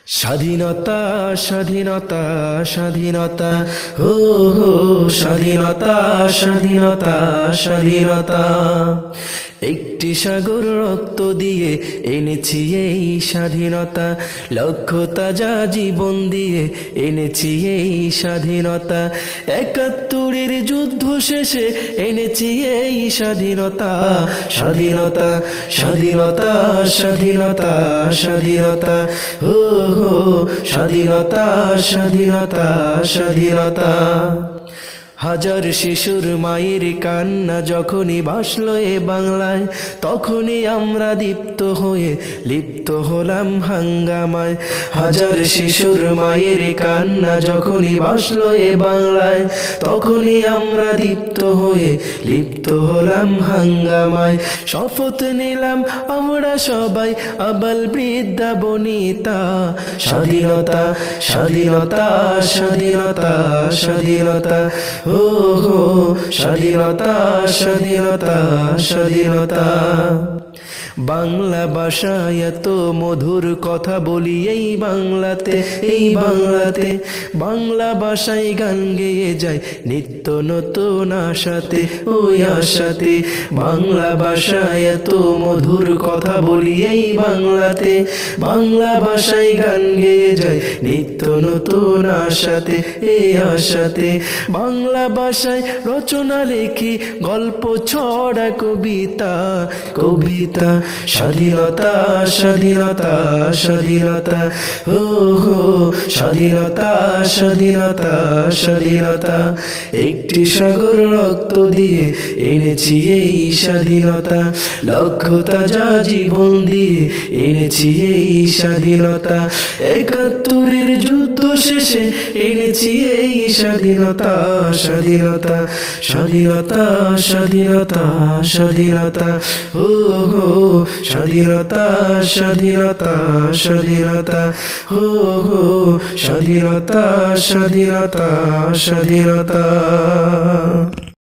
স্বাধীনতা স্বাধীনতা স্বাধীনতা হো হো স্বাধীনতা স্বাধীনতা স্বাধীনতা একটি সাগর রক্ত দিয়ে এনেছি এই স্বাধীনতা, লক্ষ তাজা জীবন দিয়ে এনেছি এই স্বাধীনতা, ৭১-এর যুদ্ধ শেষে এনেছি এই স্বাধীনতা। স্বাধীনতা স্বাধীনতা স্বাধীনতা স্বাধীনতা হো হো স্বাধীনতা স্বাধীনতা স্বাধীনতা। হাজার শিশুর মায়ের কান্না যখনই ভাসলো এ বাংলায়, তখনই আমরা দীপ্ত হয়ে লিপ্ত হলাম হাঙ্গামায়। হাজার শিশুর মায়ের কান্না যখনই ভাসলো এ বাংলায়, তখনই আমরা দীপ্ত হয়ে লিপ্ত হলাম হাঙ্গামায়। শপথ নিলাম আমরা সবাই আবাল বৃদ্ধা বনিতা, স্বাধীনতা স্বাধীনতা স্বাধীনতা স্বাধীনতা হো হো স্বাধীনতা স্বাধীনতা স্বাধীনতা। বাংলা ভাষায় এত মধুর কথা বলি এই বাংলাতে, এই বাংলাতে। বাংলা ভাষায় গান গেয়ে যায় নিত্য নতুন আশাতে, ওই আশাতে। বাংলা ভাষায় এত মধুর কথা বলি এই বাংলাতে, বাংলা ভাষায় গান গেয়ে যায় নিত্য নতুন আশাতে, এই আশাতে। বাংলা ভাষায় রচনা লেখি, গল্প ছড়া, কবিতা কবিতা। স্বাধীনতা স্বাধীনতা স্বাধীনতা হো হো স্বাধীনতা স্বাধীনতা স্বাধীনতা। একটি সাগর রক্ত দিয়ে এনেছি এই স্বাধীনতা, লক্ষ তাজা জীবন দিয়ে এনেছি এই স্বাধীনতা, ৭১-এর যুদ্ধ শেষে এনেছি এই স্বাধীনতা। স্বাধীনতা স্বাধীনতা স্বাধীনতা স্বাধীনতা হো হো স্বাধীনতা স্বাধীনতা স্বাধীনতা হো হো স্বাধীনতা স্বাধীনতা স্বাধীনতা।